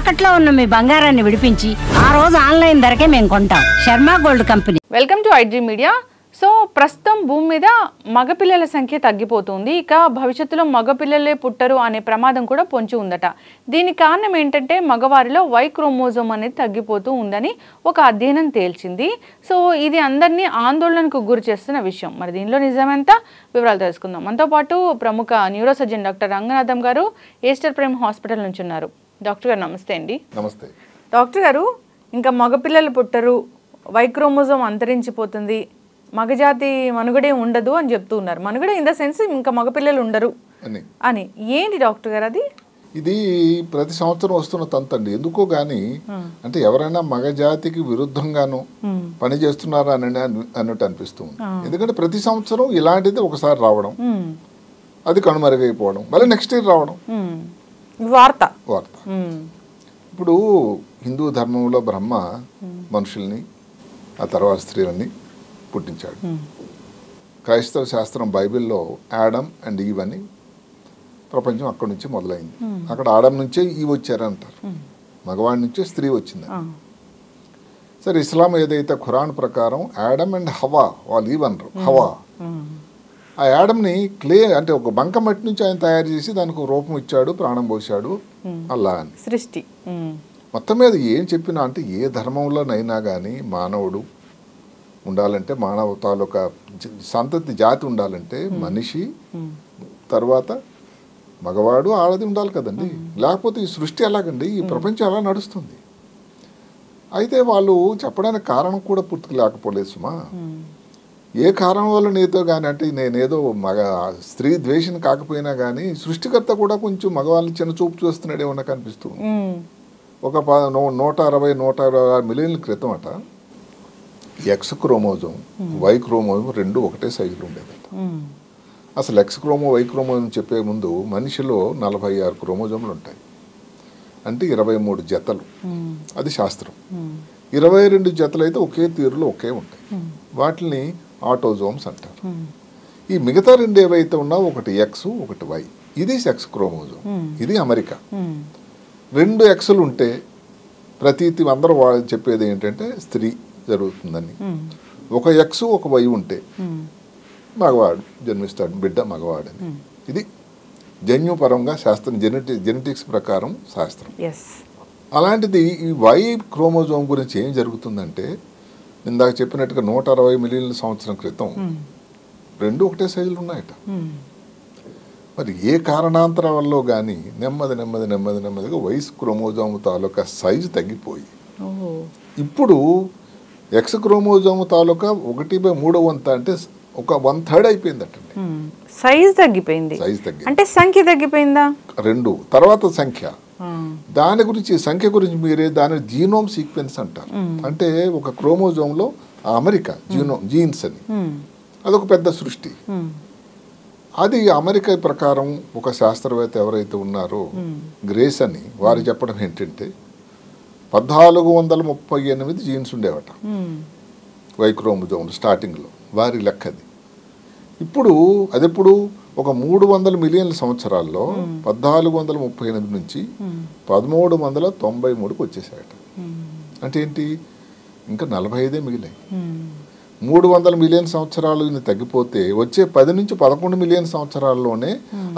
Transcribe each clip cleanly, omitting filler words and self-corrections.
తాకట్లో ఉన్న మీ బంగారాన్ని విడిపించి ఆ రోజు ఆన్లైన్ ధరకే మేము కొంటాం. Sharma gold company. Welcome to iDream media. So ప్రస్తుతం భూమి మీద మగపిల్లల సంఖ్య తగ్గిపోతుంది. ఇక భవిష్యత్తులో మగపిల్లలే పుట్టరు అనే ప్రమాదం కూడా పొంచి ఉందట. దీనికి కారణం ఏంటంటే మగవారిలో వై క్రోమోజోమ్ అనేది తగ్గిపోతూ ఉందని ఒక అధ్యయనం తేల్చింది. సో ఇది అందరినీ ఆందోళనకు గురి చేస్తున్న విషయం. మరి దీనిలో నిజమెంత వివరాలు తెలుసుకుందాం. మనతో పాటు ప్రముఖ న్యూరో సర్జన్ డాక్టర్ రంగనాథం గారు ఈస్టర్ ప్రైమ్ హాస్పిటల్ నుంచి ఉన్నారు. డాక్టర్ గారు నమస్తే అండి. నమస్తే డాక్టర్ గారు, ఇంకా మగపిల్లలు పుట్టరు, వై క్రోమోజోమ్ అంతరించిపోతుంది, మగజాతి మనుగడే ఉండదు అని చెప్తూ ఉన్నారు. మనుగడే ఇన్ ద సెన్స్ ఇంకా మగపిల్లలు ఉండరు అని. ఏంటి డాక్టర్ గారు అది? ఇది ప్రతి సంవత్సరం వస్తున్న తంతండి. ఎందుకో గానీ అంటే ఎవరైనా మగజాతికి విరుద్ధంగాను పని చేస్తున్నారా అన్నట్టు అనిపిస్తుంది. ఎందుకంటే ప్రతి సంవత్సరం ఇలాంటిది ఒకసారి రావడం, అది కనుమరుగైపోవడం, మళ్ళీ నెక్స్ట్ ఇయర్ రావడం వార్త. ఇప్పుడు హిందూ ధర్మంలో బ్రహ్మ మనుషుల్ని, ఆ తర్వాత స్త్రీలని పుట్టించాడు. క్రైస్తవ శాస్త్రం బైబిల్లో యాడమ్ అండ్ ఈవ్ అని ప్రపంచం అక్కడి నుంచి మొదలైంది. అక్కడ ఆడమ్ నుంచే ఈవ్ వచ్చారంటారు, మగవాడి నుంచే స్త్రీ వచ్చింది. సరే, ఇస్లాం ఏదైతే ఖురాన్ ప్రకారం యాడమ్ అండ్ హవా, వాళ్ళు ఈవ్ అనరు, హవా. ఆ యాడమ్ని క్లే అంటే ఒక బంక మట్టి నుంచి ఆయన తయారు చేసి దానికి ఒక రూపం ఇచ్చాడు, ప్రాణం పోసాడు అల్లా అని. సృష్టి మొత్తం మీద ఏం చెప్పినా అంటే ఏ ధర్మంలోనైనా కానీ మానవుడు ఉండాలంటే, మానవ తాలూక సంతతి జాతి ఉండాలంటే మనిషి తర్వాత మగవాడు ఆడది ఉండాలి కదండి. లేకపోతే ఈ సృష్టి ఎలాగండి, ఈ ప్రపంచం ఎలా నడుస్తుంది? అయితే వాళ్ళు చెప్పడానికి కారణం కూడా పూర్తిగా లేకపోలేదు సుమా. ఏ కారణం వల్ల నీతో కానీ అంటే నేనేదో స్త్రీ ద్వేషం కాకపోయినా కానీ సృష్టికర్త కూడా కొంచెం మగవాళ్ళని చిన్న చూపు చూస్తున్నాడేమో నాకు అనిపిస్తుంది. ఒక 160-160 మిలియన్ల క్రితం అట ఎక్స్ క్రోమోజోమ్, వై క్రోమోజోమ్ రెండు ఒకటే సైజులో ఉండేదట. అసలు ఎక్స్ వై క్రోమోజోమ్ చెప్పే ముందు మనిషిలో 46 క్రోమోజోమ్లు ఉంటాయి, అంటే 23 జతలు. అది శాస్త్రం. 22 జతలు అయితే ఒకే తీరులో ఒకే ఉంటాయి, వాటిని ఆటోజోమ్స్ అంటారు. ఈ మిగతా రెండు ఏవైతే ఉన్నావో ఒకటి ఎక్స్ ఒకటి వై, ఇది సెక్స్ క్రోమోజోమ్, ఇది అమెరికా. 2 ఎక్స్లు ఉంటే ప్రతీతి అందరూ చెప్పేది ఏంటంటే స్త్రీ జరుగుతుందని. ఒక ఎక్స్ ఒక వై ఉంటే మగవాడు జన్మిస్తాడు, బిడ్డ మగవాడని. ఇది జన్యుపరంగా శాస్త్రం, జెనెటిక్స్ ప్రకారం శాస్త్రం. అలాంటిది ఈ వై క్రోమోజోమ్ గురించి ఏం జరుగుతుందంటే, ఇందాక చెప్పినట్టుగా 160 మిలియన్ల సంవత్సరం క్రితం రెండు ఒకటే సైజులు ఉన్నాయట. మరి ఏ కారణాంతరం వల్ల కానీ నెమ్మదిగా వైస్ క్రోమోజోమ్ తాలూకా సైజు తగ్గిపోయి ఇప్పుడు ఎక్స్ క్రోమోజోమ్ తాలూకా 1/3 అంటే ఒక 1/3 అయిపోయిందట. సైజ్ తగ్గిపోయింది. అంటే సంఖ్య తగ్గిపోయిందా? 2 తర్వాత సంఖ్య. దాని గురించి సంఖ్య గురించి మీరే దాని జీనోమ్ సీక్వెన్స్ అంటారు. అంటే ఒక క్రోమోజోమ్ లో అమెరికా జీన్స్ అని అదొక పెద్ద సృష్టి. అది అమెరికా ప్రకారం ఒక శాస్త్రవేత్త ఎవరైతే ఉన్నారో గ్రేస్ అని, వారు చెప్పడం ఏంటంటే 1438 జీన్స్ ఉండేవట వై క్రోమోజోమ్ స్టార్టింగ్లో, వారి లెక్కది. ఇప్పుడు అదెప్పుడు ఒక 300 మిలియన్ల సంవత్సరాల్లో 1438 నుంచి 1393కు వచ్చేసాయట. అంటే ఏంటి, ఇంకా 45 మిగిలాయి. 300 మిలియన్ సంవత్సరాలు తగ్గిపోతే వచ్చే 10 నుంచి 11 మిలియన్ సంవత్సరాల్లోనే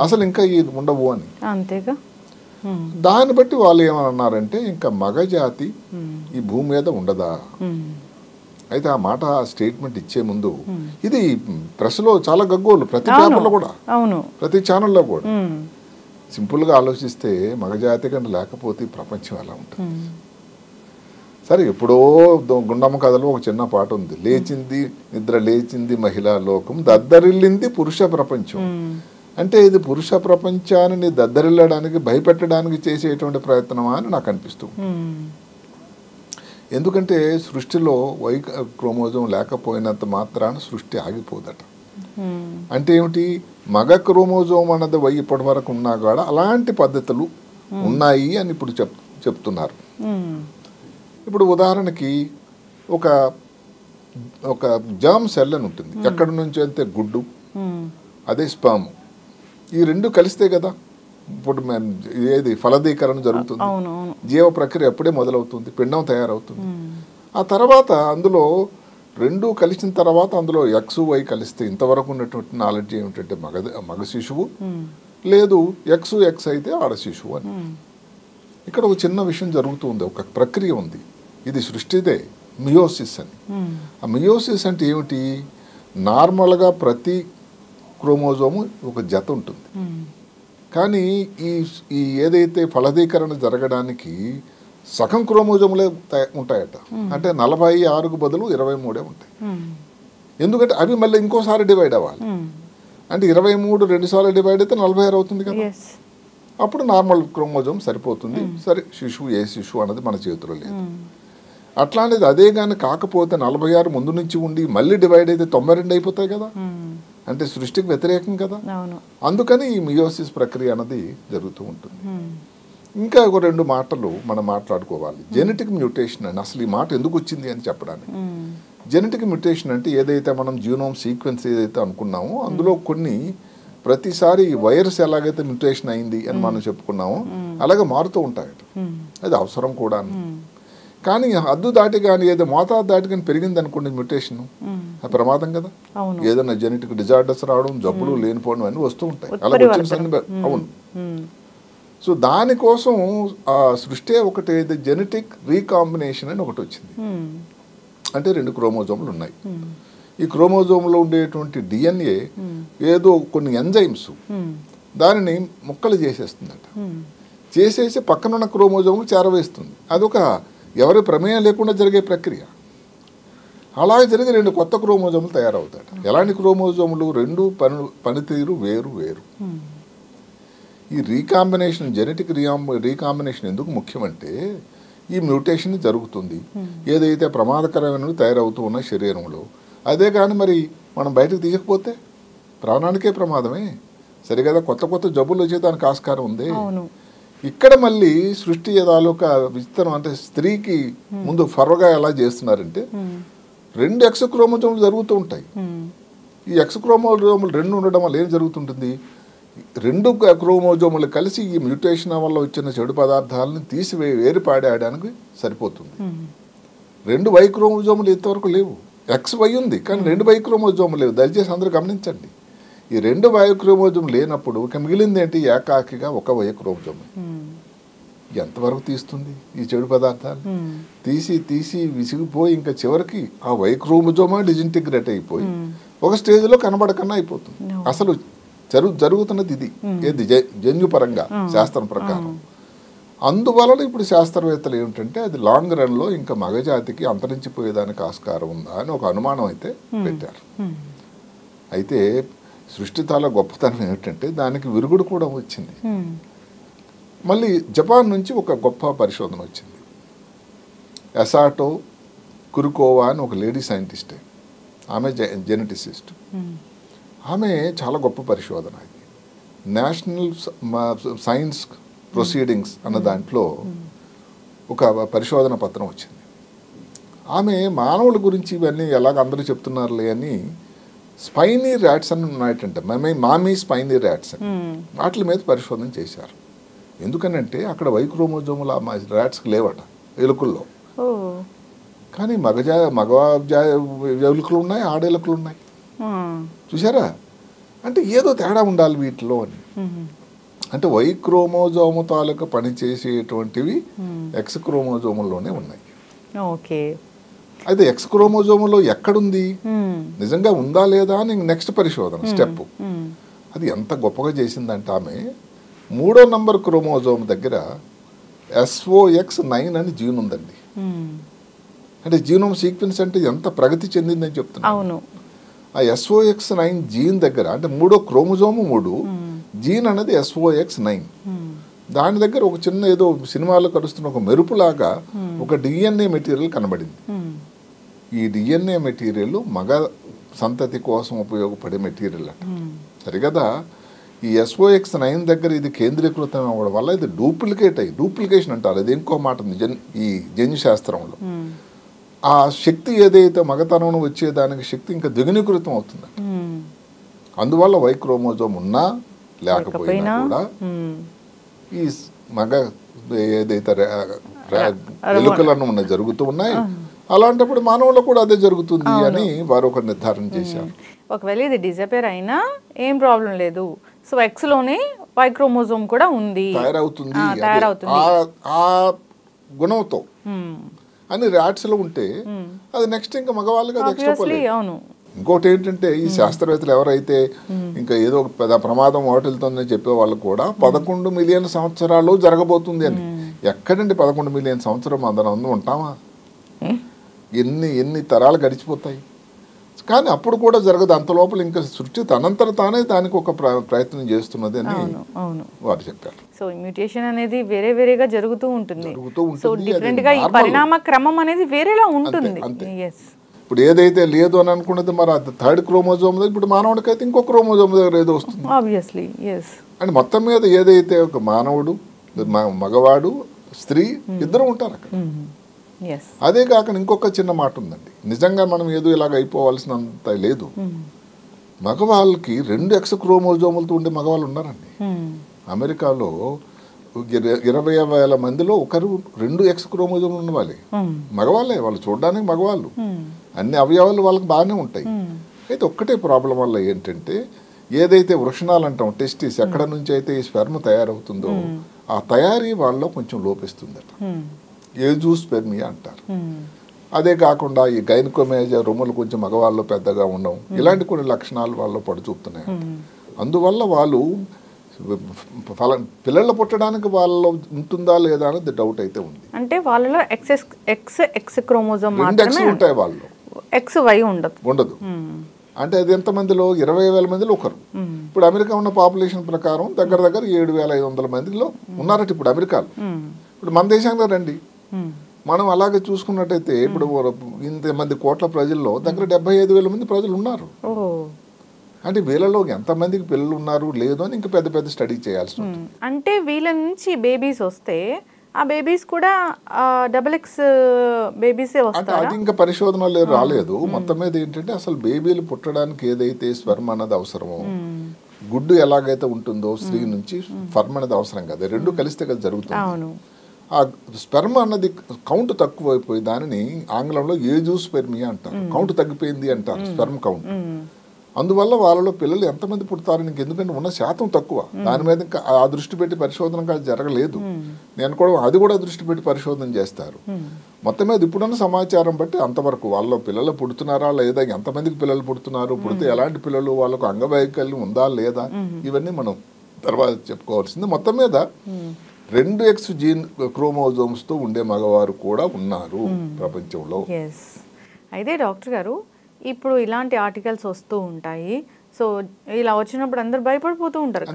అసలు ఇంకా ఉండవు అని. అంతేగా. దాన్ని బట్టి వాళ్ళు ఏమన్నారంటే ఇంకా మగజాతి ఈ భూమి మీద ఉండదా. అయితే ఆ మాట స్టేట్మెంట్ ఇచ్చే ముందు ఇది ప్రెస్లో చాలా గగ్గోలు, ప్రతి పేపర్లో కూడా, ప్రతి ఛానల్లో కూడా. సింపుల్గా ఆలోచిస్తే మగజాతి కంటే లేకపోతే ప్రపంచం ఎలా ఉంటుంది? సరే, ఎప్పుడో గుండమ్మ కథలో ఒక చిన్న పాట ఉంది, లేచింది నిద్ర లేచింది మహిళా లోకం, దద్దరిల్లింది పురుష ప్రపంచం. అంటే ఇది పురుష ప్రపంచాన్ని దద్దరిల్లడానికి, భయపెట్టడానికి చేసేటువంటి ప్రయత్నమా అని నాకు అనిపిస్తుంది. ఎందుకంటే సృష్టిలో వై క్రోమోజోమ్ లేకపోయినంత మాత్రాన సృష్టి ఆగిపోదట. అంటే ఏమిటి, మగ క్రోమోజోమ్ అన్నది వై ఇప్పటి వరకు ఉన్నా కూడా అలాంటి పద్ధతులు ఉన్నాయి అని ఇప్పుడు చెప్తున్నారు. ఇప్పుడు ఉదాహరణకి ఒక ఒక జర్మ్ సెల్ అని ఉంటుంది, ఎక్కడి నుంచి అయితే గుడ్డు, అదే స్పర్మ్, ఈ రెండు కలిస్తే కదా ఇప్పుడు ఏది ఫలదీకరణ జరుగుతుంది, జీవ ప్రక్రియ ఎప్పుడే మొదలవుతుంది, పిండం తయారవుతుంది. ఆ తర్వాత అందులో రెండు కలిసిన తర్వాత అందులో ఎక్స్ వై కలిస్తే ఇంతవరకు ఉన్నటువంటి నాలెడ్జ్ ఏమిటంటే మగ శిశువు, లేదు ఎక్స్ అయితే ఆడ శిశువు అని. ఇక్కడ ఒక చిన్న విషయం జరుగుతుంది, ఒక ప్రక్రియ ఉంది, ఇది సృష్టిదే, మియోసిస్ అని. ఆ మియోసిస్ అంటే ఏమిటి? నార్మల్గా ప్రతి క్రోమోజోము ఒక జత ఉంటుంది, కానీ ఈ ఏదైతే ఫలదీకరణ జరగడానికి సగం క్రోమోజోములే ఉంటాయట. అంటే 46కు బదులు 23 ఉంటాయి. ఎందుకంటే అవి మళ్ళీ ఇంకోసారి డివైడ్ అవ్వాలి. అంటే 23 2 సార్లు డివైడ్ అయితే 46 అవుతుంది కదా. అప్పుడు నార్మల్ క్రోమోజోమ్ సరిపోతుంది. సరే, శిశువు ఏ శిశువు అన్నది మన చేతిలో లేదు. అట్లాంటిది అదే కానీ కాకపోతే 46 ముందు నుంచి ఉండి మళ్ళీ డివైడ్ అయితే 92 అయిపోతాయి కదా. అంటే సృష్టికి వ్యతిరేకం కదా. అందుకని ఈ మియోసిస్ ప్రక్రియ అన్నది జరుగుతూ ఉంటుంది. ఇంకా ఒక 2 మాటలు మనం మాట్లాడుకోవాలి. జెనెటిక్ మ్యూటేషన్ అని అసలు ఈ మాట ఎందుకు వచ్చింది అని చెప్పడానికి. జెనెటిక్ మ్యూటేషన్ అంటే ఏదైతే మనం జీనోమ్ సీక్వెన్స్ ఏదైతే అనుకున్నామో అందులో కొన్ని ప్రతిసారి వైరస్ ఎలాగైతే మ్యూటేషన్ అయింది అని మనం చెప్పుకున్నామో అలాగే మారుతూ ఉంటాయట. అది అవసరం కూడా. కానీ హద్దు దాటి కానీ ఏదో మోతాదు దాటి కానీ పెరిగింది అనుకోండి మ్యూటేషన్, అది ప్రమాదం కదా. ఏదైనా జెనెటిక్ డిజార్డర్స్ రావడం, జబ్బులు లేనిపోవడం అన్నీ వస్తూ ఉంటాయి. అలా వచ్చిన అవును. సో దానికోసం ఆ సృష్టి ఒకటి జెనెటిక్ రీకాంబినేషన్ అని ఒకటి వచ్చింది. అంటే 2 క్రోమోజోములు ఉన్నాయి. ఈ క్రోమోజోమ్లో ఉండేటువంటి డిఎన్ఏ ఏదో కొన్ని ఎంజైమ్స్ దానిని ముక్కలు చేసేస్తుందట. చేసేసి పక్కనున్న క్రోమోజోములు చేరవేస్తుంది. అదొక ఎవరి ప్రమేయం లేకుండా జరిగే ప్రక్రియ. అలాగే జరిగి 2 కొత్త క్రోమోజోములు తయారవుతాయి. ఎలాంటి క్రోమోజోములు? 2 పనితీరు వేరు వేరు. ఈ రీకాంబినేషన్, జెనెటిక్ రీకాంబినేషన్ ఎందుకు ముఖ్యమంటే ఈ మ్యూటేషన్ జరుగుతుంది. ఏదైతే ప్రమాదకరమైనవి తయారవుతూ ఉన్నాయి శరీరంలో, అదే కానీ మరి మనం బయటకు తీయకపోతే ప్రాణానికే ప్రమాదమే. సరిగదా, కొత్త కొత్త జబ్బులు వచ్చేదానికి ఆస్కారం ఉంది. ఇక్కడ మళ్ళీ సృష్టి ఏదాలోక విస్తరం అంటే స్త్రీకి ముందు ఫర్వగా ఎలా చేస్తున్నారంటే 2 ఎక్స్ క్రోమోజోములు జరుగుతూ ఉంటాయి. ఈ ఎక్స్ క్రోమోజోములు 2 ఉండడం వల్ల ఏం జరుగుతుంటుంది? 2 క్రోమోజోములు కలిసి ఈ మ్యూటేషన్ వల్ల వచ్చిన చెడు పదార్థాలను తీసి వేరుపాడేయడానికి సరిపోతుంది. 2 వై క్రోమోజోములు ఇంతవరకు లేవు. ఎక్స్ వై ఉంది కానీ 2 వై క్రోమోజోములు లేవు. దయచేసి అందరూ గమనించండి. ఈ 2 వై క్రోమోజోమ్ లేనప్పుడు ఇక మిగిలింది ఏంటి? ఏకాకిగా 1 వై క్రోమోజోమ్. ఎంతవరకు తీస్తుంది ఈ చెడు పదార్థాలు? తీసి తీసి విసిగిపోయి ఇంకా చివరికి ఆ వై క్రోమోజోమా డిజింటిగ్రేట్ అయిపోయి ఒక స్టేజ్లో కనబడకన్నా అయిపోతుంది. అసలు జరుగుతున్నది ఇది, ఏది జన్యుపరంగా శాస్త్రం ప్రకారం. అందువలన ఇప్పుడు శాస్త్రవేత్తలు ఏమిటంటే అది లాంగ్ రన్లో ఇంకా మగజాతికి అంతరించిపోయేదానికి ఆస్కారం ఉందా అని ఒక అనుమానం అయితే పెట్టారు. అయితే సృష్టి తాల గొప్పతనం ఏమిటంటే దానికి విరుగుడు కూడా వచ్చింది. మళ్ళీ జపాన్ నుంచి ఒక గొప్ప పరిశోధన వచ్చింది. ఎసాటో కురుకోవా అని ఒక లేడీ సైంటిస్టే, ఆమె జెనెటిసిస్ట్. ఆమె చాలా గొప్ప పరిశోధన. ఇది నేషనల్ సైన్స్ ప్రొసీడింగ్స్ అన్న దాంట్లో ఒక పరిశోధన పత్రం వచ్చింది. ఆమె మానవుల గురించి ఇవన్నీ ఎలాగ అందరూ చెప్తున్నారులే అని స్పైనీ ర్యాట్స్ అని ఉన్నాయటంటే మామీ స్పైనీ ర్యాట్స్ అని వాటి మీద పరిశోధన చేశారు. ఎందుకనంటే అక్కడ వై క్రోమోజోములు ర్యాట్స్కి లేవట ఎలుకల్లో, కానీ మగ ఎలుకలు ఉన్నాయి, ఆడ ఎలుకలు ఉన్నాయి. చూసారా? అంటే ఏదో తేడా ఉండాలి వీటిలో అని. అంటే వై క్రోమోజోము తాలూకు పనిచేసేటువంటివి ఎక్స్ క్రోమోజోముల్లోనే ఉన్నాయి. అయితే ఎక్స్ క్రోమోజోములో ఎక్కడుంది, నిజంగా ఉందా లేదా అని నెక్స్ట్ పరిశోధన స్టెప్. అది ఎంత గొప్పగా చేసిందంటే ఆమె 3వ నంబర్ క్రోమోజోమ్ దగ్గర SOX9 అని జీన్ ఉందండి. అంటే జీనోమ్ సీక్వెన్స్ అంటే ఎంత ప్రగతి చెందిందని చెప్తున్నాను. ఆ SOX9 జీన్ దగ్గర అంటే 3వ క్రోమోజోము 3 జీన్ అనేది SOX9. దాని దగ్గర ఒక చిన్న ఏదో సినిమాలో కలుస్తున్న ఒక మెరుపులాగా ఒక DNA మెటీరియల్ కనబడింది. ఈ DNA మెటీరియల్ మగ సంతతి కోసం ఉపయోగపడే మెటీరియల్ అట. సరిగదా? ఈ SOX9 దగ్గర ఇది కేంద్రీకృతం అవ్వడం వల్ల ఇది డూప్లికేషన్ అంటారు. అది ఇంకో మాట ఉంది ఈ జన్యు శాస్త్రంలో. ఆ శక్తి ఏదైతే మగతనం వచ్చేదానికి శక్తి ఇంకా ద్విగుణీకృతం అవుతుంది. అందువల్ల వై క్రోమోజోమ్ ఉన్నా లేకపోయినా కూడా ఈ మగ ఏదైతే ఎలుకలను ఉన్న జరుగుతూ ఉన్నాయి, అలాంటప్పుడు మానవుల్లో కూడా అదే జరుగుతుంది అని వారు ఒక నిర్ధారణ చేశారు. ఒకవేళ ఇది డిజపేర్ అయినా ఏం ప్రాబ్లం లేదు, సో ఎక్స్లోనే వై క్రోమోజోమ్ కూడా ఉంది, తయారవుతుంది తయారవుతుంది ఆ గుణంతో అని ర్యాట్స్లో ఉంటే అది నెక్స్ట్ ఇంకా మగవాళ్ళకి అది ఎక్స్ట్రాపోలేట్. అవును. ఇంకోటి ఏంటంటే ఈ శాస్త్రవేత్తలు ఎవరైతే ఇంకా ఏదో ఒక పెద్ద ప్రమాదం వాటిల్తుందని చెప్పే వాళ్ళు కూడా 11 మిలియన్ సంవత్సరాలు జరగబోతుంది అని. ఎక్కడండి 11 మిలియన్ సంవత్సరం అందరం ఉంటామా? ఎన్ని తరాలు గడిచిపోతాయి. కానీ అప్పుడు కూడా జరగదు, అంత లోపల ఇంకా సృష్టి తనంతట తానే దానికి ఒక ప్రయత్నం చేస్తున్నది అని వారు చెప్పారు. సో మ్యూటేషన్ అనేది వేరే వేరేగా జరుగుతూ ఉంటుంది, సో డిఫరెంట్ గా ఈ పరిణామ క్రమం అనేది వేరేలా ఉంటుంది. ఇప్పుడు ఏదైతే లేదు అని అనుకున్నది మరి అది 3rd క్రోమోజోమ్, ఇప్పుడు మానవుడికి అయితే ఇంకో క్రోమోజోమ్ దగ్గర ఏదో వస్తుంది ఆబ్వియస్లీ. అంటే మొత్తం మీద ఏదైతే ఒక మానవుడు, మగవాడు, స్త్రీ ఇద్దరు ఉంటారు అక్కడ. అదే కాక ఇంకొక చిన్న మాట ఉందండి, నిజంగా మనం ఏదో ఇలాగ అయిపోవాల్సినంత లేదు. మగవాళ్ళకి 2 X క్రోమోజోములతో ఉండే మగవాళ్ళు ఉన్నారండి. అమెరికాలో 20,000 మందిలో ఒకరు 2 X క్రోమోజోములు ఉన్న వాళ్ళే, మగవాళ్ళే. వాళ్ళు చూడడానికి మగవాళ్ళు, అన్ని అవయవాలు వాళ్ళకి బాగానే ఉంటాయి. అయితే ఒక్కటే ప్రాబ్లం వల్ల ఏంటంటే ఏదైతే వృషణాలు అంటాం, టెస్టిస్, ఎక్కడ నుంచి అయితే ఈ స్పెర్మ్ తయారవుతుందో ఆ తయారీ వాళ్ళలో కొంచెం లోపిస్తుందట, ఏజూస్పెర్మియా అంటారు. అదే కాకుండా ఈ గైనకోమేజా రొమ్ములు కొంచెం మగవాళ్ళు పెద్దగా ఉండవు, ఇలాంటి కొన్ని లక్షణాలు వాళ్ళు పడుచూపుతున్నాయి. అందువల్ల వాళ్ళు పిల్లలు పుట్టడానికి వాళ్ళలో ఉంటుందా లేదా అనేది డౌట్ అయితే ఉంది. అంటే వాళ్ళలో ఎక్స్ క్రోమోజోమ్ మాత్రమే ఉంటాయి, వాళ్ళు XY ఉండదు. అంటే అది ఎంతమందిలో 20,000 మందిలో ఒకరు. ఇప్పుడు అమెరికా ఉన్న పాపులేషన్ ప్రకారం దగ్గర 7,500 మందిలో ఉన్నారట ఇప్పుడు అమెరికాలో. ఇప్పుడు మన దేశంలో రండి, మనం అలాగే చూసుకున్నట్టయితే ఇప్పుడు ఇంతమంది కోట్ల ప్రజల్లో దగ్గర 75,000 మంది ప్రజలు ఉన్నారు. అంటే వీళ్ళలో ఎంతమందికి పిల్లలు ఉన్నారు లేదు అని ఇంకా పెద్ద పెద్ద స్టడీ చేయాల్సి ఉంటుంది. అంటే వీళ్ళ నుంచి బేబీస్ వస్తే ఆ బేబీస్ కూడా XX బేబీసే వస్తాయి. అది ఇంకా పరిశోధనలు రాలేదు. మొత్తం మీద ఏంటంటే అసలు బేబీలు పుట్టడానికి ఏదైతే స్పెర్మ్ అన్నది అవసరమో, గుడ్డు ఎలాగైతే ఉంటుందో స్త్రీ నుంచి స్పెర్మ్ అనేది అవసరం కదా, రెండు కలిస్తే కదా జరుగుతుంది. ఆ స్పెర్మ్ అన్నది కౌంట్ తక్కువైపోయి దానిని ఆంగ్లంలో ఏజూస్పెర్మియా అంటారు, కౌంట్ తగ్గిపోయింది అంటారు, స్పెర్మ్ కౌంట్. అందువల్ల వాళ్ళలో పిల్లలు ఎంతమంది పుడతారు ఎందుకంటే ఉన్న శాతం తక్కువ, దాని మీద ఇంకా ఆ దృష్టి పెట్టి పరిశోధన జరగలేదు. నేను కూడా అది కూడా దృష్టి పెట్టి పరిశోధన చేస్తారు. మొత్తం మీద ఇప్పుడున్న సమాచారం బట్టి అంతవరకు వాళ్ళలో పిల్లలు పుడుతున్నారా లేదా, ఎంతమందికి పిల్లలు పుడుతున్నారు, పుడితే ఎలాంటి పిల్లలు, వాళ్ళకు అంగవైకల్యం ఉందా లేదా, ఇవన్నీ మనం తర్వాత చెప్పుకోవాల్సింది. మొత్తం మీద 2X జీన్ క్రోమోజోమ్స్తో ఉండే మగవారు కూడా ఉన్నారు ప్రపంచంలో. అయితే డాక్టర్ గారు, ఇప్పుడు ఇలాంటి ఆర్టికల్స్ వస్తూ ఉంటాయి, సో ఇలా వచ్చినప్పుడు అందరు భయపడిపోతూ ఉంటారు,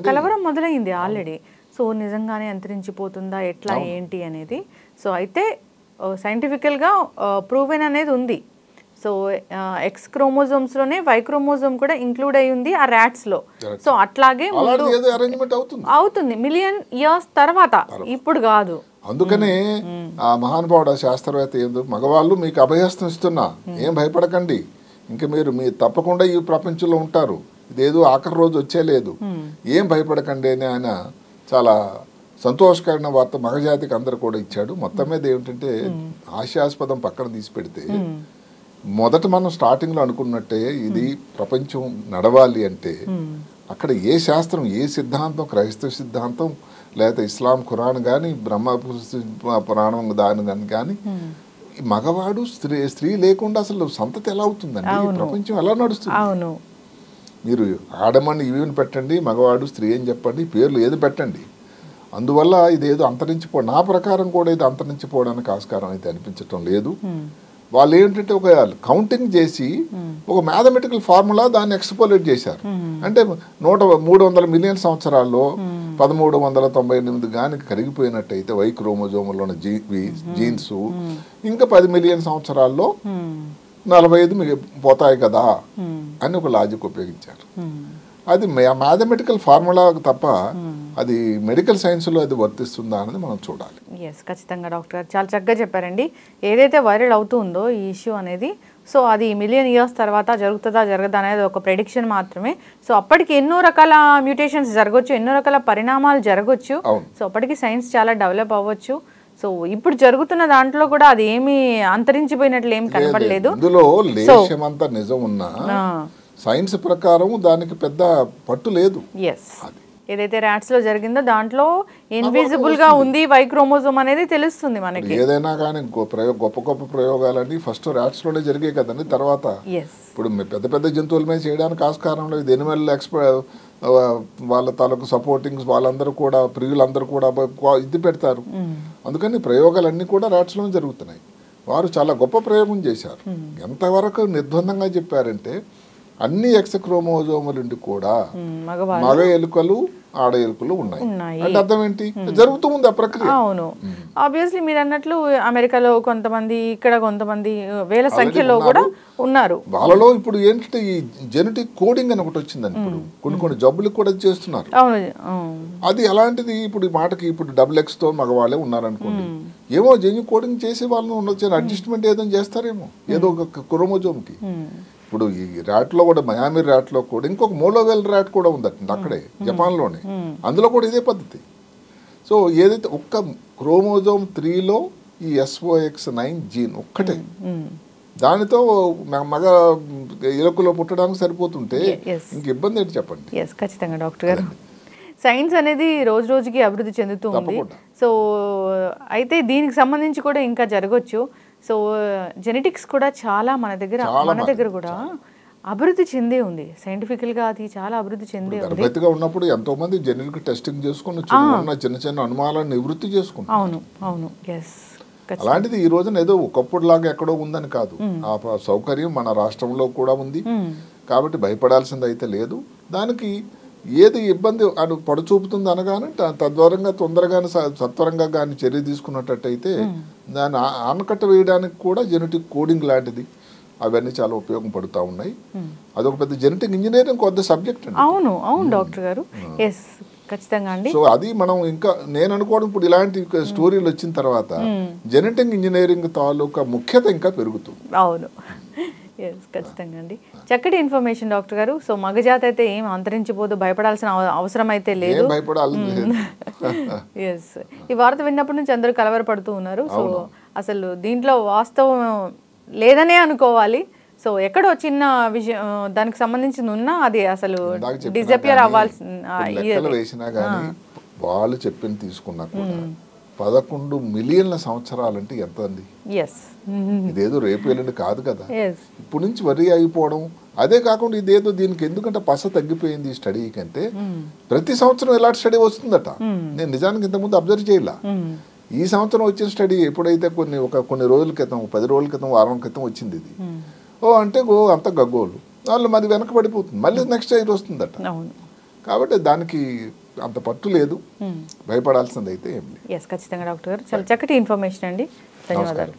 కలవరం మొదలైంది ఆల్రెడీ. సో నిజంగానే అంతరించిపోతుందా ఎట్లా ఏంటి అనేది. సో అయితే సైంటిఫికల్గా ప్రూవెన్ అనేది ఉంది. సో X క్రోమోజోమ్స్లోనే Y క్రోమోజోమ్ కూడా ఇంక్లూడ్ అయి ఉంది ఆ ర్యాట్స్లో. సో అట్లాగే అవుతుంది మిలియన్ ఇయర్స్ తర్వాత, ఇప్పుడు కాదు. అందుకనే ఆ మహానుభావుడు శాస్త్రవేత్త ఏందో, మగవాళ్ళు మీకు అభయస్తం ఇస్తున్నా, ఏం భయపడకండి, ఇంకా మీరు తప్పకుండా ఈ ప్రపంచంలో ఉంటారు, ఇదేదో ఆఖరి రోజు వచ్చేలేదు, ఏం భయపడకండి అని ఆయన చాలా సంతోషకరమైన వార్త మగజాతికి అందరు కూడా ఇచ్చాడు. మొత్తం మీద ఏమిటంటే హాస్యాస్పదం పక్కన తీసి పెడితే, మొదట మనం స్టార్టింగ్లో అనుకున్నట్టే ఇది ప్రపంచం నడవాలి అంటే అక్కడ ఏ శాస్త్రం, ఏ సిద్ధాంతం, క్రైస్తవ సిద్ధాంతం లేకపోతే ఇస్లాం ఖురాన్ కానీ, బ్రహ్మ పురాణం దాని కానీ, మగవాడు స్త్రీ లేకుండా అసలు సంతతి ఎలా అవుతుందండి, ప్రపంచం ఎలా నడుస్తుంది? మీరు ఆడమని ఈవెన్ పెట్టండి, మగవాడు స్త్రీ అని చెప్పండి, పేర్లు ఏది పెట్టండి, అందువల్ల ఇదేదో నా ప్రకారం కూడా ఇది అంతరించిపోవడానికి ఆస్కారం అయితే అనిపించటం లేదు. వాళ్ళు ఏంటంటే ఒక కౌంటింగ్ చేసి ఒక మ్యాథమెటికల్ ఫార్ములా దాన్ని ఎక్స్పోలేట్ చేశారు. అంటే 300 మిలియన్ సంవత్సరాల్లో 1398 కానీ కరిగిపోయినట్టయితే Y క్రోమోజోములోని జీన్స్ ఇంకా 10 మిలియన్ సంవత్సరాల్లో 45 పోతాయి కదా అని ఒక లాజిక్ ఉపయోగించారు. అది మ్యాథమెటికల్ ఫార్ములా తప్ప అది మెడికల్ సైన్స్లో అది వర్తిస్తుందా అనేది మనం చూడాలి. ఖచ్చితంగా డాక్టర్ గారు చాలా చక్కగా చెప్పారండి. ఏదైతే వైరల్ అవుతుందో ఈ ఇష్యూ అనేది సో అది మిలియన్ ఇయర్స్ తర్వాత జరుగుతుందా జరగదా అనేది ఒక ప్రెడిక్షన్ మాత్రమే. సో అప్పటికి ఎన్నో రకాల మ్యూటేషన్స్ జరగవచ్చు, ఎన్నో రకాల పరిణామాలు జరగవచ్చు. సో అప్పటికి సైన్స్ చాలా డెవలప్ అవ్వచ్చు. సో ఇప్పుడు జరుగుతున్న దాంట్లో కూడా అది ఏమి అంతరించిపోయినట్లు ఏమి కనపడలేదు. ఇందులో లేశమంతా నిజం ఉన్నా సైన్స్ ప్రకారం దానికి పెద్ద పట్టు లేదు. ఎస్, ఏదైతే ర్యాట్స్ లో జరిగిందో దాంట్లో ఇన్విజిబుల్ గా ఉంది వై క్రోమోజోమ్ అనేది తెలుస్తుంది మనకి. ఏదైనా కానీ గొప్ప గొప్ప ప్రయోగాలన్నీ ఫస్ట్ ర్యాట్స్ లోనే జరిగాయి కదండి. తర్వాత ఇప్పుడు పెద్ద పెద్ద జంతువుల మీద చేయడానికి ఆస్కారం లేదు. ఎనిమల్ వాళ్ళ తాలూకు సపోర్టింగ్స్ వాళ్ళందరూ కూడా ప్రియులందరూ కూడా ఇది పెడతారు. అందుకని ప్రయోగాలన్నీ కూడా ర్యాట్స్ లోనే జరుగుతున్నాయి. వారు చాలా గొప్ప ప్రయోగం చేశారు. ఎంతవరకు నిర్బంధంగా చెప్పారంటే అన్ని ఎక్స్ క్రోమోజోములుండి కూడా మగ ఎలుకలు ఆడ ఎలుకలు ఉన్నాయి అంటే అర్థం ఏంటి? జరుగుతూ ఉంది ఆ ప్రక్రియ. అవును, ఆబ్వియస్లీ మీరు అన్నట్లు అమెరికాలో కొంతమంది, ఇక్కడ కొంతమంది వేల సంఖ్యలో కూడా ఉన్నారు. వాళ్ళలో ఇప్పుడు ఏంటంటే ఈ జెనెటిక్ కోడింగ్ అని ఒకటి వచ్చిందని ఇప్పుడు కొన్ని జబ్బులు కూడా చేస్తున్నారు. అది ఎలాంటిది? ఇప్పుడు ఈ మాటకి ఇప్పుడు XX తో మగవాళ్ళే ఉన్నారనుకోండి, ఏమో జెన్యు కోడింగ్ చేసి వాళ్ళని ఉండొచ్చు, అడ్జస్ట్మెంట్ ఏదో చేస్తారేమో ఏదో ఒక క్రోమోజోమ్ కి. ఇప్పుడు ఈ ర్యాట్ లో కూడా మయామి ర్యాట్ లో కూడా ఇంకొక మోలోవెల్ ర్యాట్ కూడా ఉందట అక్కడే జపాన్ లోనే, అందులో కూడా ఇదే పద్ధతి. సో ఏదైతే ఒక్క క్రోమోజోమ్ 3లో ఈ SOX9 జీన్ ఒక్కటే, దానితో మగ ఎలుకలో పుట్టడానికి సరిపోతుంటే ఇంక ఇబ్బంది ఏంటి చెప్పండి? ఖచ్చితంగా డాక్టర్ గారు, సైన్స్ అనేది రోజు రోజుకి అభివృద్ధి చెందుతూ ఉంది. సో అయితే దీనికి సంబంధించి కూడా ఇంకా జరగవచ్చు. సో జెనెటిక్స్ కూడా చాలా మన దగ్గర కూడా అభివృద్ధి చెందే ఉంది. సైంటిఫికల్ గా అది చాలా అభివృద్ధి చెందే ఉంది. గర్భవతిగా ఉన్నప్పుడు ఎంతో మంది జెనెటిక్ టెస్టింగ్ చేసుకుని చిన్న చిన్న అనుమానాలను నివృత్తి చేసుకుంటారు. అవును. ఎస్, అలాంటిది ఈ రోజున ఏదో ఒకప్పుడు లాగా ఎక్కడో ఉందని కాదు, ఆ సౌకర్యం మన రాష్ట్రంలో కూడా ఉంది. కాబట్టి భయపడాల్సింది అయితే లేదు. దానికి ఏది ఇబ్బంది అని పడుచూపుతుంది అనగానే తద్వారంగా తొందరగానే సత్వరంగా కానీ చర్య తీసుకున్నట్టయితే దాన్ని ఆనకట్ట వేయడానికి కూడా జెనెటిక్ కోడింగ్ లాంటిది అవన్నీ చాలా ఉపయోగపడుతూ ఉన్నాయి. అదొక పెద్ద జెనెటిక్ ఇంజనీరింగ్ కొద్ద సబ్జెక్ట్ అండి. అవును డాక్టర్ గారు, ఎస్ ఖచ్చితంగా అండి. సో అది మనం ఇంకా నేను అనుకోవడం ఇప్పుడు ఇలాంటి స్టోరీలు వచ్చిన తర్వాత జెనెటిక్ ఇంజనీరింగ్ తాలూకా ముఖ్యత ఇంకా పెరుగుతుంది. అవును, ఎస్ ఖచ్చితంగా అండి. చక్కటి ఇన్ఫర్మేషన్ డాక్టర్ గారు. సో మగజాతి అయితే ఏం అంతరించిపోదు, భయపడాల్సిన అవసరం అయితే లేదు. ఎస్, ఈ వార్త విన్నప్పటి నుంచి అందరూ కలవరపడుతూ ఉన్నారు. సో అసలు దీంట్లో వాస్తవం లేదనే అనుకోవాలి. సో ఎక్కడో చిన్న విషయం దానికి సంబంధించింది ఉన్నా అది అసలు డిజపియర్ వేసినా కానీ వాళ్ళు చెప్పింది తీసుకున్నా కూడా 11 మిలియన్ల సంవత్సరాలంటే ఎంత అండి? ఇదేదో రేపు ఎల్లుండి కాదు కదా. ఇప్పుడు నుంచి వరి అయిపోవడం అదే కాకుండా ఇదేదో దీనికి ఎందుకంటే పస తగ్గిపోయింది ఈ స్టడీ కంటే ప్రతి సంవత్సరం ఇలాంటి స్టడీ వస్తుందట. నేను నిజానికి ఇంతకుముందు అబ్జర్వ్ చేయలే. ఈ సంవత్సరం వచ్చిన స్టడీ ఎప్పుడైతే కొన్ని రోజుల క్రితం 10 రోజుల క్రితం వారం క్రితం వచ్చింది ఇది. అంటే అంత గగ్గోలు వాళ్ళు మరి వెనకబడిపోతుంది, మళ్ళీ నెక్స్ట్ ఇయర్ వస్తుందట. కాబట్టి దానికి అంత పట్టు లేదు, భయపడాల్సింది అయితే ఏం లేదు. ఖచ్చితంగా డాక్టర్ గారు, చాలా చక్కటి ఇన్ఫర్మేషన్ అండి. ధన్యవాదాలు.